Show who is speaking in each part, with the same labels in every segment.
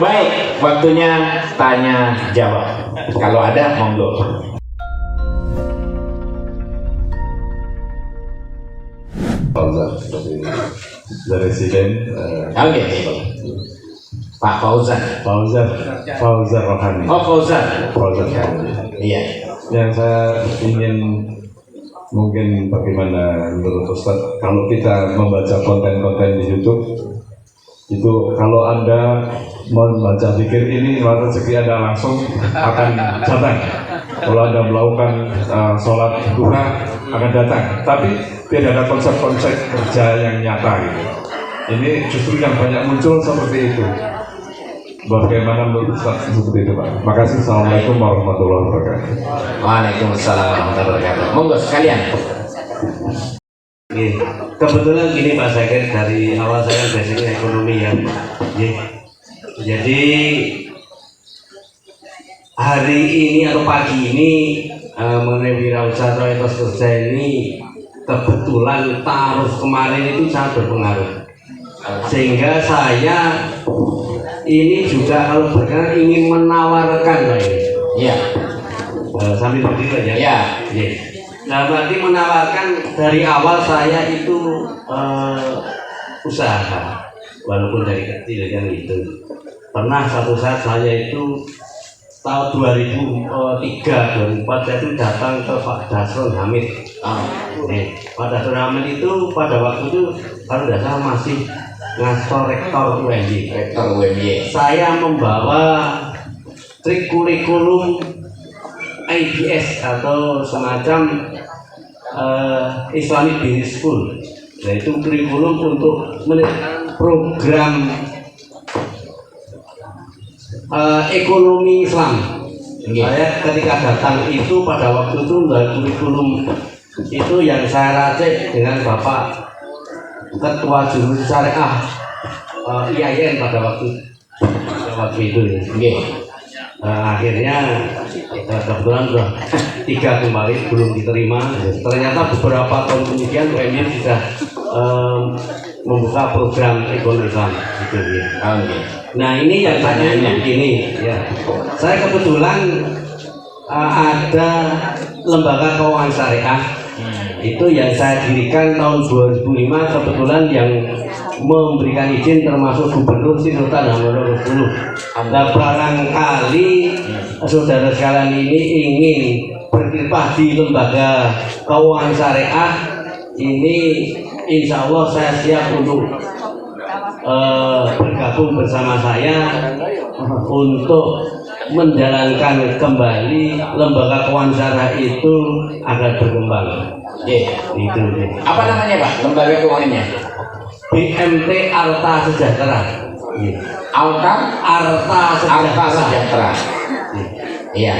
Speaker 1: Baik, waktunya tanya jawab. Kalau ada, monggo.
Speaker 2: Dari Residen
Speaker 1: Oke, Pak Fauzan.
Speaker 2: Fauzan Rohani.
Speaker 1: Oh, Fauzan.
Speaker 2: Fauzan Rohani.
Speaker 1: Iya.
Speaker 2: Yang saya ingin mungkin bagaimana menurut Ustaz kalau kita membaca konten-konten di YouTube itu kalau Anda membaca zikir ini maka rezeki Anda langsung akan datang. Kalau Anda melakukan sholat duha akan datang. Tapi tidak ada konsep-konsep kerja yang nyata gitu. Ini justru yang banyak muncul seperti itu. Bagaimana menurut Ustaz seperti itu, Pak? Makasih. Assalamualaikum warahmatullahi wabarakatuh.
Speaker 1: Waalaikumsalam warahmatullahi wabarakatuh. Monggo sekalian.
Speaker 3: Kebetulan gini Pak Zakir, dari awal saya basicnya ekonomi ya. Jadi hari ini atau pagi ini mengenai wirausaha atau etos kerja ini kebetulan taruh kemarin itu sangat berpengaruh. Sehingga saya ini juga kalau berkenan ingin menawarkan Pak ini.
Speaker 1: Iya.
Speaker 3: Sambil berdiri ya.
Speaker 1: Iya.
Speaker 3: Nah, berarti menawarkan dari awal saya itu usaha, walaupun dari kecil kan itu. Pernah satu saat saya itu tahun 2003, 2004 saya itu datang ke Pak Dasron Hamid. Pak Dasron Hamid itu pada waktu itu kalau tidak salah masih ngastor rektor UMY.
Speaker 1: Rektor UMY.
Speaker 3: Saya membawa trik kurikulum IBS atau semacam Islamic Business School, yaitu kurikulum untuk program ekonomi Islam. Saya ketika datang itu pada waktu itu kurikulum itu yang saya racik dengan Bapak Ketua Jurusan Syariah IAIN pada waktu itu ya. Akhirnya kebetulan sudah 3 kembali belum diterima. Ternyata beberapa tahun kemudian UMY sudah membuka program ekonomi Islam gitu ya. Nah ini yang tanya begini ya. Saya kebetulan ada lembaga keuangan syariah itu yang saya dirikan tahun 2005, kebetulan yang memberikan izin termasuk Gubernur Sri Sultan Hamengkubuwono X. Nah, barangkali saudara sekalian ini ingin berkiprah di lembaga keuangan syariah ini, insya Allah saya siap untuk bergabung bersama saya untuk menjalankan kembali lembaga keuangan syariah itu agar berkembang. Itu.
Speaker 1: Apa namanya Pak? Lembaga keuangannya?
Speaker 3: BMT Arta Sejahtera.
Speaker 1: Arta Sejahtera. Iya.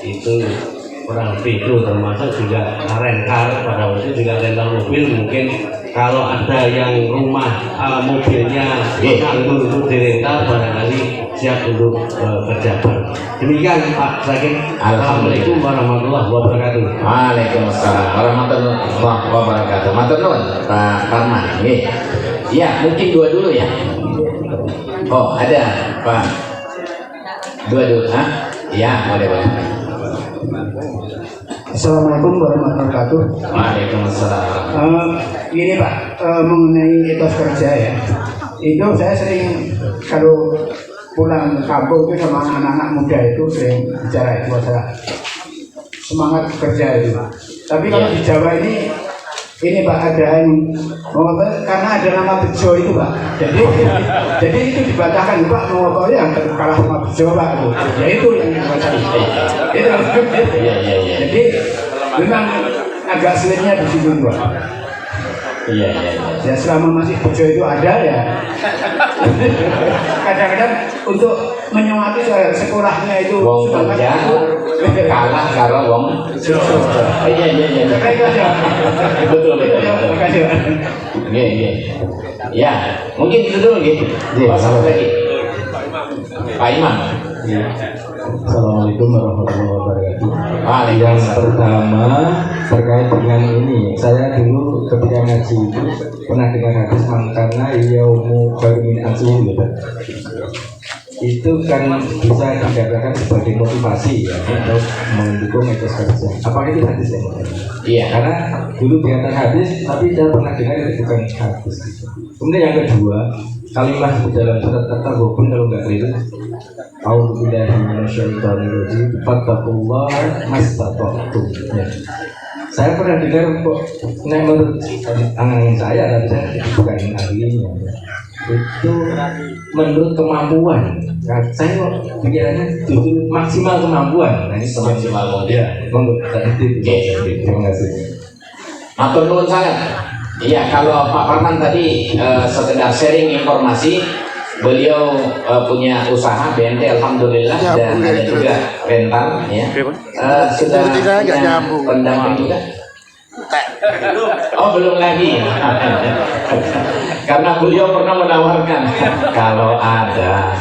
Speaker 3: Itu kurang lebih itu, termasuk juga rental pada waktu itu juga rental mobil. Mungkin kalau ada yang rumah mobilnya nganggur untuk dirental, barangkali siap untuk kerja bareng. Demikian Pak Zakir. Assalamualaikum warahmatullahi wabarakatuh.
Speaker 1: Waalaikumsalam warahmatullahi wabarakatuh. Matur nuwun Pak Parman. Iya, mungkin dua dulu ya. Oh, ada Pak. Dua dulu, Iya, boleh.
Speaker 4: Assalamualaikum warahmatullahi wabarakatuh.
Speaker 1: Waalaikumsalam.
Speaker 4: Ini Pak, mengenai etos kerja ya, itu saya sering kalau pulang kampung itu sama anak-anak muda itu sering bicara itu masalah semangat kerja itu. Tapi kalau di Jawa ini Pak ada yang karena ada nama bejo itu Pak, jadi itu dibatalkan Pak, mau apa yang kalah sama bejo Pak itu, ya itu yang dibatalkan. Jadi memang agak sulitnya di situ Pak.
Speaker 1: Iya.
Speaker 4: Ya selama masih bejo itu ada ya. Kadang-kadang untuk menyemangati sekolahnya itu
Speaker 1: wong kerja kalah karo wong betul. Iya. Ya, mungkin itu dulu gitu. Satu lagi. Pak Imam.
Speaker 2: Assalamualaikum warahmatullahi wabarakatuh.
Speaker 1: Yang
Speaker 2: pertama terkait dengan ini, saya dulu ketika ngaji itu pernah dengar hadis mangkana yaumu khairu min asyin gitu. itu kan bisa dikatakan sebagai motivasi ya untuk mendukung etos kerja. Apakah itu hadis ya?
Speaker 1: Iya.
Speaker 2: Karena dulu dikatakan hadis, tapi saya pernah dengar itu bukan hadis. Kemudian yang kedua, kalimat di dalam surat At-Taghabun kalau nggak keliru, A'udzubillahi minasyaitonirrajim, fattaqullaha mastata'tum. Ya. Saya pernah dengar kok, menurut angan saya, tapi saya bukan ahlinya. Itu menurut kemampuan. Nah, saya pikirannya justru maksimal kemampuan. Nah, ini
Speaker 1: Maksimal mungkin.
Speaker 2: ya, terima kasih.
Speaker 1: Matur nuwun sangat. Iya, kalau Pak Parman tadi sekedar sharing informasi, beliau punya usaha BNT alhamdulillah
Speaker 5: Ya,
Speaker 1: dan ada juga rental ya. Sudah
Speaker 5: Tidak
Speaker 1: punya
Speaker 5: nyambung.
Speaker 1: pendamping juga. Oh belum lagi. Karena beliau pernah menawarkan kalau ada.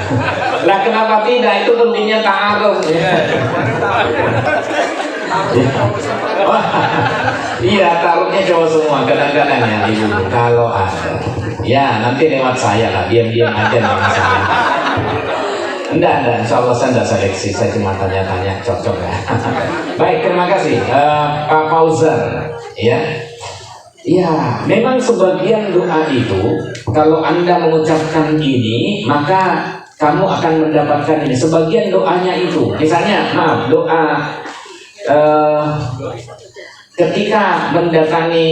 Speaker 1: Lah kenapa tidak? Itu pentingnya ta'aruf. Iya, taruhnya cowok semua kadang-kadang ya ibu. Kalau ada, ya nanti lewat saya lah, diam-diam aja nih masalah. Enggak, insya Allah saya enggak seleksi, saya cuma tanya-tanya cocok ya. Baik, terima kasih Pak Fauzan. Ya, ya, memang sebagian doa itu kalau Anda mengucapkan ini, maka kamu akan mendapatkan ini. Sebagian doanya itu, misalnya, maaf, doa ketika mendatangi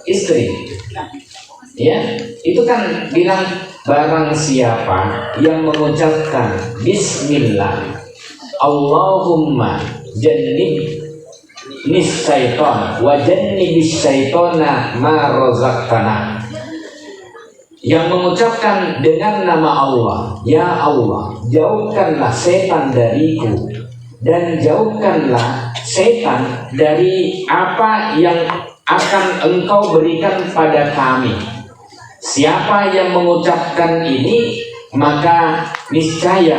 Speaker 1: istri, ya, itu kan bilang barang siapa yang mengucapkan Bismillah, Allahumma jannib syaiton wa jannibis syaitona ma razaqtana, yang mengucapkan dengan nama Allah, ya Allah, jauhkanlah setan dariku dan jauhkanlah setan dari apa yang akan engkau berikan pada kami. Siapa yang mengucapkan ini, maka niscaya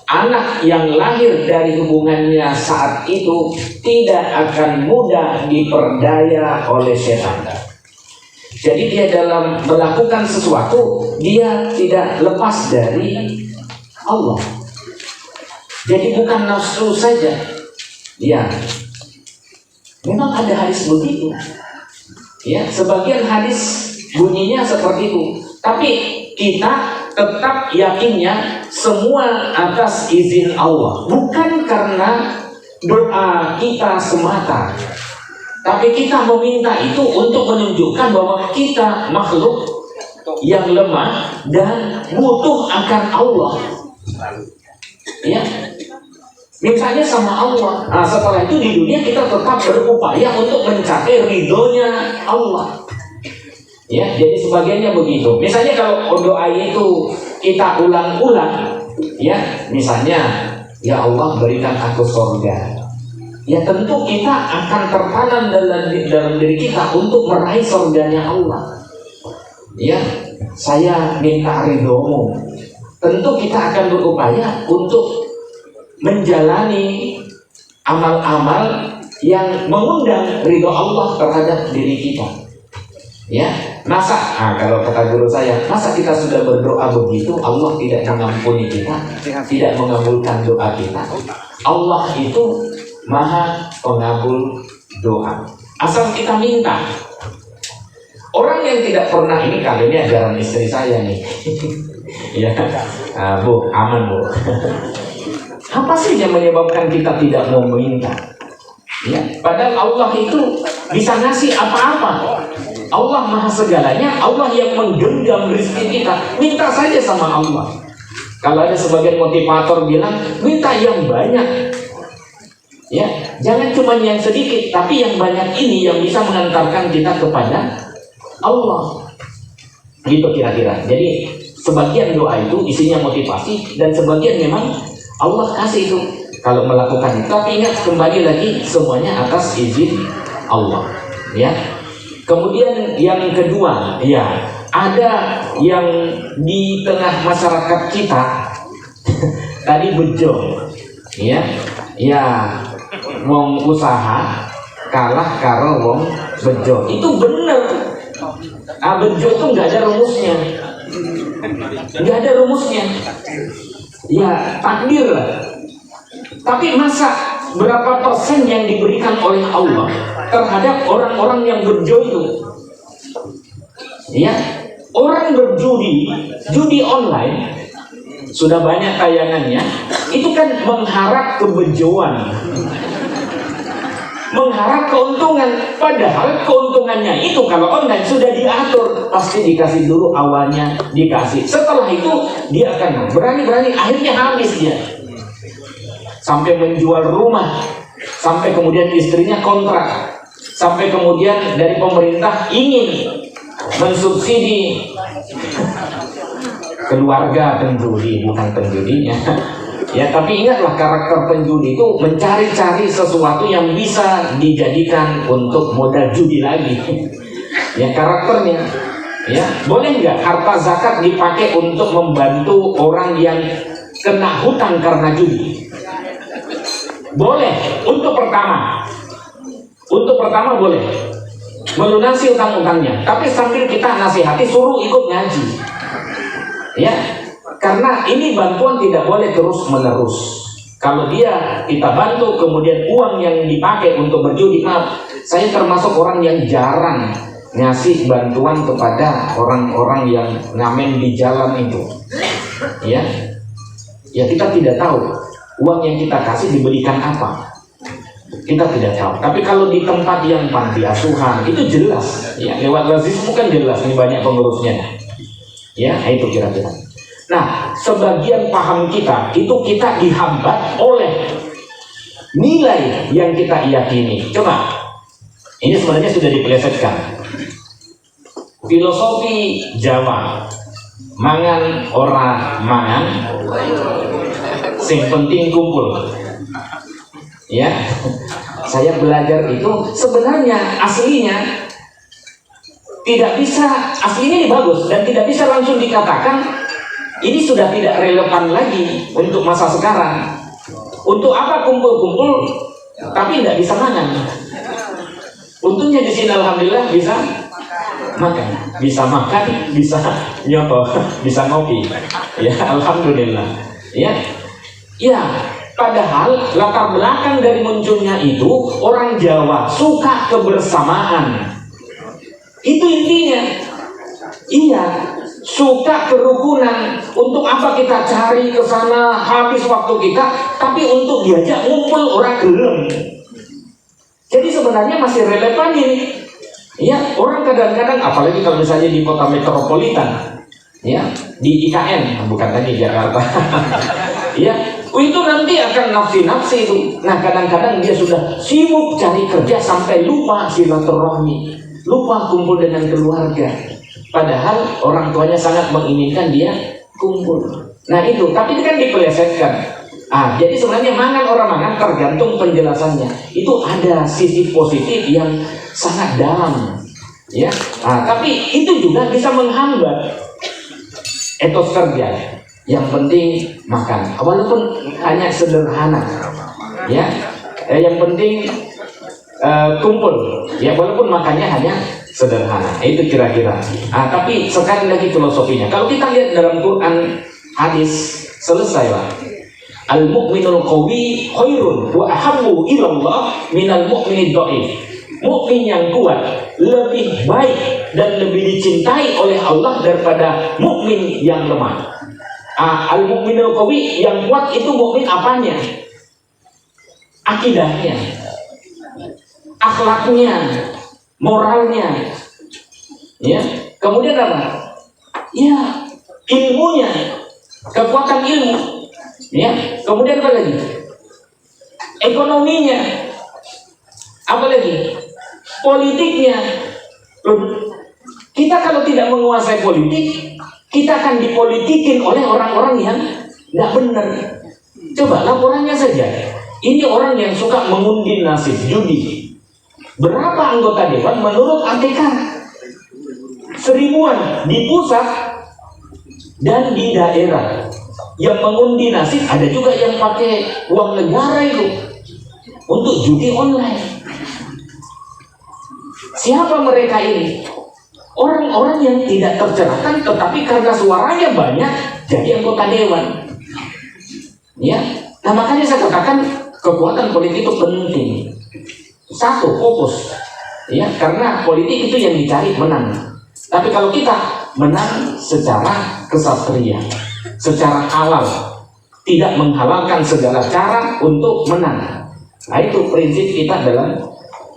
Speaker 1: anak yang lahir dari hubungannya saat itu tidak akan mudah diperdaya oleh setan. Jadi dia dalam melakukan sesuatu, dia tidak lepas dari Allah. Jadi bukan nafsu saja. Ya, memang ada hadis begitu. Ya, sebagian hadis bunyinya seperti itu. Tapi kita tetap yakinnya semua atas izin Allah, bukan karena doa kita semata. Tapi kita meminta itu untuk menunjukkan bahwa kita makhluk yang lemah dan butuh akan Allah. Ya, misalnya sama Allah. Nah, setelah itu di dunia kita tetap berupaya untuk mencapai ridhonya Allah. Ya, jadi sebagiannya begitu. Misalnya kalau doa itu kita ulang-ulang, ya, misalnya, ya Allah berikan aku surga. Ya tentu kita akan tertanam dalam diri kita untuk meraih surganya Allah. Ya, saya minta ridhomu. Tentu kita akan berupaya untuk menjalani amal-amal yang mengundang ridho Allah terhadap diri kita. Ya, masa kalau kata guru saya, masa kita sudah berdoa begitu Allah tidak mengampuni kita, tidak mengabulkan doa kita? Allah itu Maha Pengabul doa, asal kita minta. Orang yang tidak pernah, ini kali ini ajaran istri saya nih. Ya, Bu, aman Bu. Apa sih yang menyebabkan kita tidak mau meminta? Ya, padahal Allah itu bisa ngasih apa-apa. Allah Maha segalanya, Allah yang menggenggam rezeki kita. Minta saja sama Allah. Kalau ada sebagian motivator bilang, minta yang banyak. Ya, jangan cuma yang sedikit, tapi yang banyak ini yang bisa mengantarkan kita kepada Allah. Gitu kira-kira. Jadi sebagian doa itu isinya motivasi dan sebagian memang Allah kasih itu kalau melakukan itu. Tapi ingat, kembali lagi semuanya atas izin Allah. Ya. Kemudian yang kedua, ya, ada yang di tengah masyarakat kita tadi bejo, ya, wong usaha kalah karo wong bejo. Itu bener. Bejo itu nggak ada rumusnya, nggak ada rumusnya. ya takdir lah. Tapi masa berapa persen yang diberikan oleh Allah terhadap orang-orang yang berjodoh? Ya, orang berjudi, judi online sudah banyak tayangannya. Itu kan mengharap kebejoan, mengharap keuntungan. Padahal keuntungannya itu kalau online sudah diatur, pasti dikasih dulu awalnya, dikasih. Setelah itu dia akan berani-berani, akhirnya habis dia. Sampai menjual rumah, sampai kemudian istrinya kontrak, sampai kemudian dari pemerintah ingin mensubsidi keluarga penjudi, bukan penjudinya. Ya, tapi ingatlah, karakter penjudi itu mencari-cari sesuatu yang bisa dijadikan untuk modal judi lagi. Ya, karakternya. Ya, boleh nggak harta zakat dipakai untuk membantu orang yang kena hutang karena judi? Boleh, untuk pertama boleh melunasi utang-utangnya, tapi sambil kita nasihati suruh ikut ngaji, ya, karena ini bantuan tidak boleh terus-menerus. Kalau kita bantu kemudian uang yang dipakai untuk berjudi, maaf, saya termasuk orang yang jarang ngasih bantuan kepada orang-orang yang ngamen di jalan itu, ya, kita tidak tahu uang yang kita kasih diberikan apa, kita tidak tahu. Tapi kalau di tempat yang panti asuhan itu jelas, ya, lewat lazismu kan jelas ini banyak pengurusnya, ya, itu kira-kira. Nah, sebagian paham kita itu kita dihambat oleh nilai yang kita yakini. Coba, ini sebenarnya sudah dipelesetkan. Filosofi Jawa, mangan ora mangan, sing penting kumpul. Ya, saya belajar itu sebenarnya aslinya tidak bisa, aslinya ini bagus dan tidak bisa langsung dikatakan ini sudah tidak relevan lagi untuk masa sekarang. Untuk apa kumpul-kumpul tapi tidak bisa makan? Untungnya di sini alhamdulillah bisa makan, bisa nyoto, bisa ngopi. Ya, alhamdulillah. Ya, padahal latar belakang dari munculnya itu orang Jawa suka kebersamaan. Itu intinya. Iya, suka kerukunan. Untuk apa kita cari ke sana habis waktu kita, tapi untuk diajak ngumpul orang gelem. Jadi sebenarnya masih relevan ini. Ya, orang kadang-kadang apalagi kalau misalnya di kota metropolitan, ya, di IKN, bukan tadi Jakarta. Ya, itu nanti akan nafsi-nafsi itu. Nah, kadang-kadang dia sudah sibuk cari kerja sampai lupa silaturahmi, lupa kumpul dengan keluarga. Padahal orang tuanya sangat menginginkan dia kumpul. Nah itu, tapi itu kan dipelesetkan. Jadi sebenarnya mangan orang mangan tergantung penjelasannya. Itu ada sisi positif yang sangat dalam, ya. Tapi itu juga bisa menghambat etos kerja. Yang penting makan, walaupun hanya sederhana, ya. Yang penting kumpul, ya, walaupun makannya hanya sederhana. Itu kira-kira. Tapi sekali lagi filosofinya. Kalau kita lihat dalam Quran, hadis, selesai lah. Al-mu'minul qawi khairun wa ahabbu ilallah minal mu'minid dhaif. Mukmin yang kuat lebih baik dan lebih dicintai oleh Allah daripada mukmin yang lemah. Al-mu'minul qawi yang kuat itu mukmin apanya? Akidahnya, akhlaknya, moralnya, ya. Kemudian apa? Ya, ilmunya, kekuatan ilmu. Ya, kemudian apa lagi? Ekonominya, apa lagi? Politiknya. Kita kalau tidak menguasai politik, kita akan dipolitikin oleh orang-orang yang nggak benar. Coba laporannya saja. Ini orang yang suka mengundi nasib judi. Berapa anggota dewan menurut ATK? 1000-an di pusat dan di daerah. Yang mengundi nasib ada juga yang pakai uang negara itu untuk judi online. Siapa mereka ini? Orang-orang yang tidak tercerahkan, tetapi karena suaranya banyak jadi anggota dewan. Ya, nah makanya saya katakan kekuatan politik itu penting. Satu, fokus. Ya, karena politik itu yang dicari menang. Tapi kalau kita menang secara kesatria, secara halal, tidak menghalalkan segala cara untuk menang. Nah, itu prinsip kita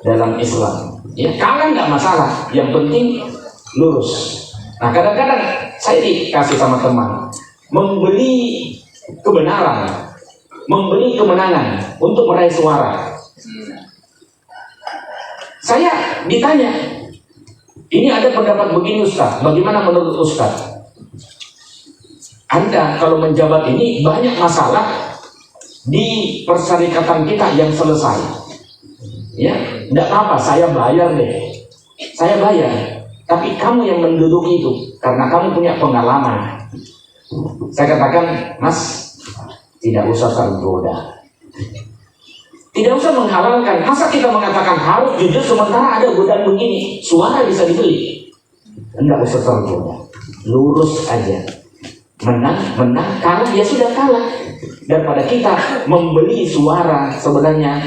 Speaker 1: dalam Islam. Ya, kalah nggak masalah, yang penting lurus. Nah, kadang-kadang saya dikasih sama teman membeli kebenaran, membeli kemenangan untuk meraih suara. Saya ditanya, ini ada pendapat begini Ustaz, bagaimana menurut Ustaz? Anda kalau menjabat ini banyak masalah di persyarikatan kita yang selesai. Ya, tidak apa-apa, saya bayar deh. Saya bayar. Tapi kamu yang menduduki itu, karena kamu punya pengalaman. Saya katakan, Mas, tidak usah tergoda. Tidak usah menghalalkan. Masa kita mengatakan harus jujur sementara ada godaan begini, suara bisa dibeli. Tidak usah tergoda. Lurus aja. Menang, kalah, ya sudah kalah. Daripada kita membeli suara sebenarnya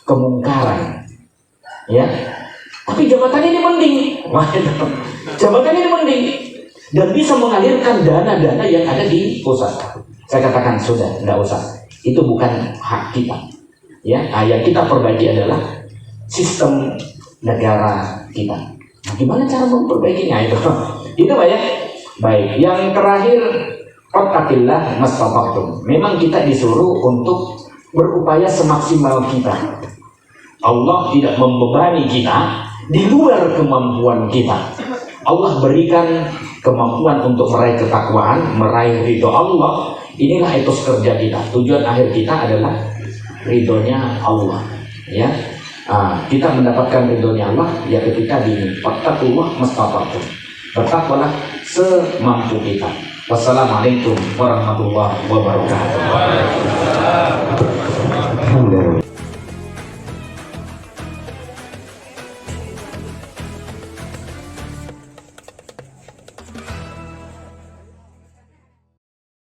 Speaker 1: kemungkaran. Ya. Tapi jabatan ini penting. Jabatan ini penting. Dan bisa mengalirkan dana-dana yang ada di pusat. Saya katakan sudah, tidak usah. Itu bukan hak kita. Ya, yang kita perbaiki adalah sistem negara kita. Nah, gimana cara memperbaikinya itu? Itu Pak ya. Baik, yang terakhir, fattaqillah mastata'tum. Memang kita disuruh untuk berupaya semaksimal kita. Allah tidak membebani kita di luar kemampuan kita. Allah berikan kemampuan untuk meraih ketakwaan, meraih ridho Allah. Inilah etos kerja kita. Tujuan akhir kita adalah ridhonya Allah. Ya, kita mendapatkan ridhonya Allah ya ketika di fattaqullah mastata'tum. Bertakwalah semampu kita. Wassalamualaikum warahmatullahi wabarakatuh.